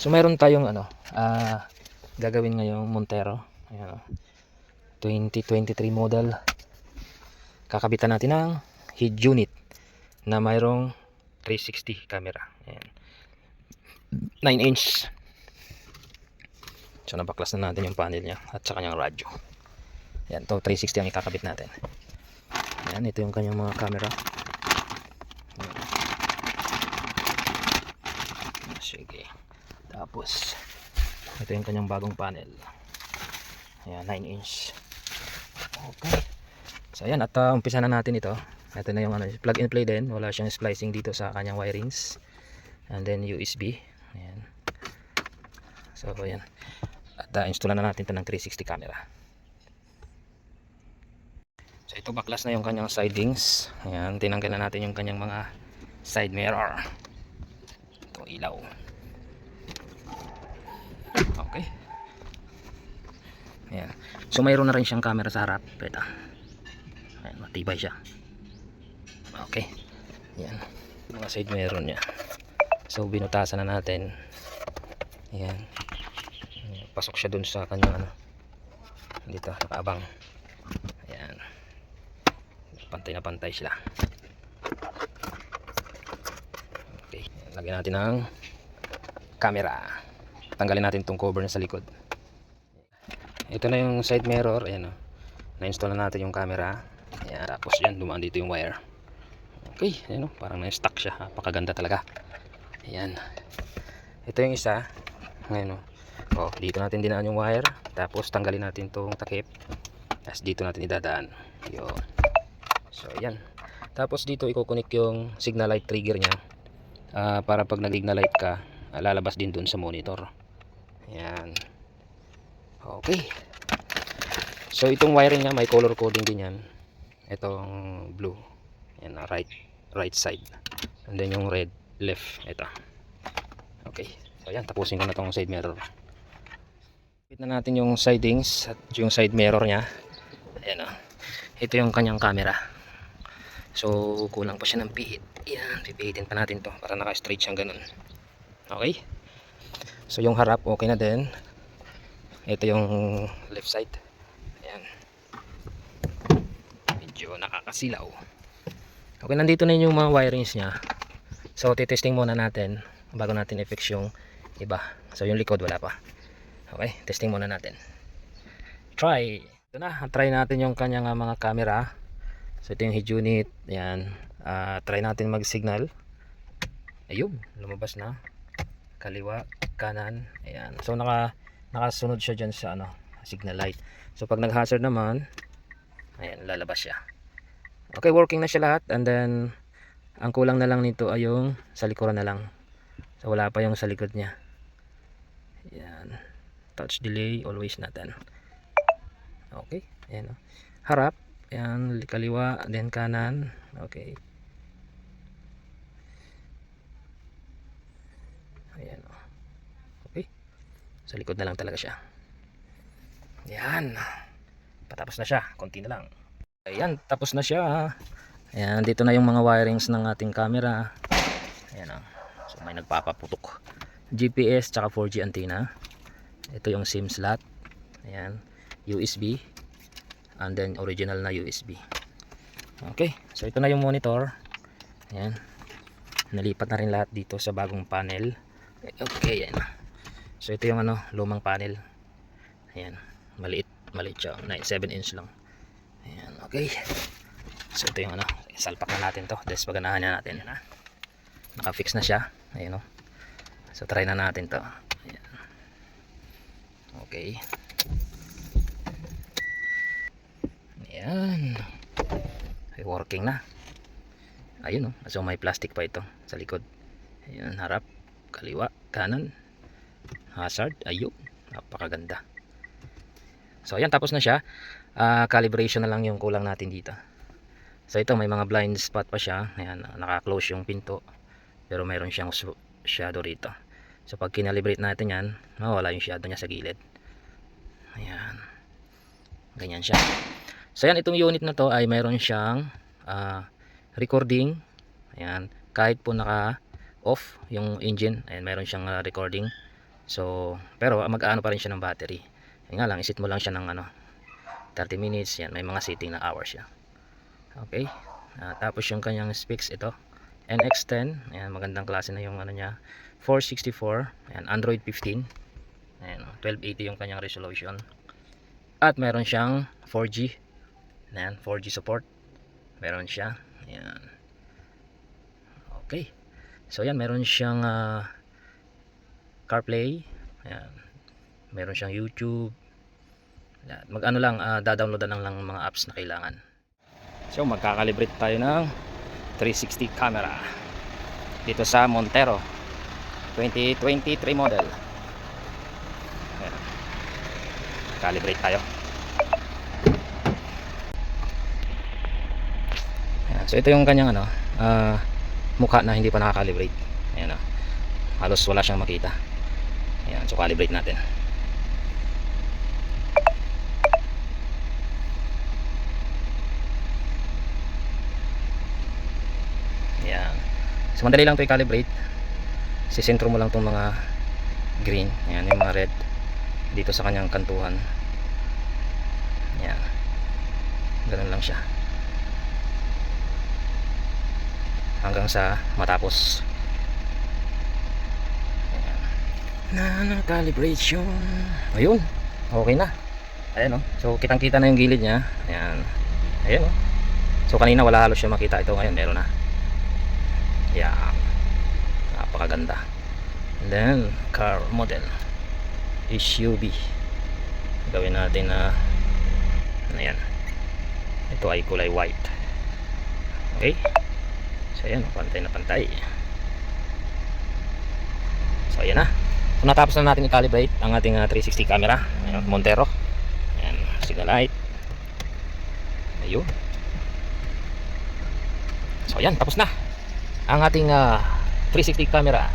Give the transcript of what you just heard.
So mayroon tayong gagawin ngayong Montero. Ayan, 2023 model. Kakabitan natin ng head unit na mayroong 360 camera. Ayan. 9 inch. So nabaklas na natin yung panel niya at saka kanyang radyo. Ayan, to 360 ang ikakabit natin. Ayan, ito yung kanyang mga camera. Ayan. Sige. Tapos ito yung kanyang bagong panel. Ayan, 9 inch. Okay. So ayan, at umpisa na natin ito. Ito na yung plug and play din. Wala siyang splicing dito sa kanyang wirings. And then USB. Ayan. So ayan. At installan na natin ito ng 360 camera. So ito, baklas na yung kanyang sidings. Ayan, tinanggal na natin yung kanyang mga side mirror. Ito ilaw. Okay. Ayan. So mayroon na rin siyang camera sa harap. Ito. Ayan, matibay siya. Okay. Ayan. Mga side mirror niya. So binutasan na natin. Ayan. Pasok siya dun sa kanyang dito, nakaabang. Ayan. Pantay na pantay sila. Okay. Lagyan natin ng camera. Tanggalin natin itong cover na sa likod. Ito na yung side mirror. Ayan, na-install na natin yung camera. Ayan. Tapos yan, dumaan dito yung wire. Okay, ayan, parang na-stuck siya. Napakaganda talaga. Ayan. Ito yung isa. Ngayon, dito natin dinaan yung wire. Tapos tanggalin natin itong takip. Tapos dito natin idadaan. Yun. So ayan. Tapos dito i-connect yung signal light trigger nya. Para pag nag-signal light ka, lalabas din dun sa monitor. Ayan. Okay. So itong wiring nya may color coding din yan. Itong blue. Ayan, right side. And then yung red, left. Ito. Okay. So ayan, tapusin ko na itong side mirror. Kapit na natin yung sidings at yung side mirror nya. Ayan, ito yung kanyang camera. So kulang pa siya ng pihit. Ayan, pipihitin pa natin to para naka-straight siyang ganun. Okay. So yung harap okay na din. Ito yung left side. Ayan. Medyo nakakasilaw. Okay, nandito na yung mga wirings nya. So titesting muna natin bago natin i-fix yung iba. So yung likod wala pa. Okay, testing muna natin. Try. Ito na, try natin yung kanyang mga camera. So ito yung head unit. Ayan. Try natin mag-signal. Ayun, lumabas na. Kaliwa, kanan. Ayan. So nakasunod siya dyan sa signal light. So pag nag-hazard naman, ayan, lalabas siya. Okay, working na siya lahat. And then ang kulang na lang nito ay yung sa likuran na lang. So wala pa yung sa likod niya. Ayan. Touch delay always natin. Okay, ayan. Harap, ayan, kaliwa, then kanan. Okay. Ayan. Okay. Sa likod na lang talaga siya. Ayan. Patapos na siya, konti na lang. Ayan, tapos na siya. Ayan, dito na yung mga wirings ng ating camera. Ayan. So may nagpapaputok. GPS tsaka 4G antenna. Ito yung SIM slot. Ayan, USB. And then original na USB. Okay, so ito na yung monitor. Ayan. Nalipat na rin lahat dito sa bagong panel. Okay, ayan. So ito yung lumang panel. Ayan, maliit siya, 7 inch lang. Ayan, okay. So ito yung salpak na natin to. Des paganahan na natin. Naka-fix na siya. Ayan, so try na natin to. Ayan. Okay. Ayan. Ay, working na. Ayun, so may plastic pa ito sa likod. Ayan, harap, kaliwa, kanan. Hazard, ayun. Napakaganda. So ayan, tapos na siya. Calibration na lang yung kulang natin dito. So ito, may mga blind spot pa siya. Ayan, naka-close yung pinto. Pero mayroon siyang shadow rito. So pag kinalibrate natin yan, mawala yung shadow niya sa gilid. Ayan. Ganyan siya. So yan, itong unit na to ay mayroon siyang recording. Ayan, kahit po naka off yung engine, ayan, mayroon siyang recording. So pero mag-aano pa rin siya ng battery. Yun nga lang, isit mo lang siya ng 30 minutes. Yan, may mga setting na hours siya. Okay. Tapos yung kanyang specs, ito NX10. Ayan, magandang klase na yung niya, 464. Ayan, Android 15. Ayan, 1280 yung kanyang resolution. At meron siyang 4G. Ayan, 4G support. Meron siya. Ayan. Okay. So yan, meron siyang CarPlay. Ayan. Meron siyang YouTube. Ayan. Mag-ano lang, da-downloadan lang mga apps na kailangan. So magkakalibrate tayo ng 360 camera dito sa Montero 2023 model. Ayan. Calibrate tayo. Ayan. So ito yung kanyang mukha na hindi pa nakakalibrate. Ayan, halos wala siyang makita. Ayan, so calibrate natin. Ayan. So madali lang ito i-calibrate. Sisentro mo lang itong mga green. Ayan, yung mga red dito sa kanyang kantuhan. Ayan. Ganun lang siya hanggang sa matapos. Ayan. Calibration. Ayun, okay na. Ayan, so kitang kita na yung gilid nya. Ayan. Ayan, so kanina wala halos siya makita. Ito ngayon meron na. Ayan, napakaganda. And then car model SUV. Gawin natin na ayan, ito ay kulay white. Okay, so ayan, pantay na pantay. So ayan na. So natapos na natin i-calibrate ang ating 360 camera. Ayan, Montero. Ayan, signal light. Ayun. So ayan, tapos na ang ating 360 camera.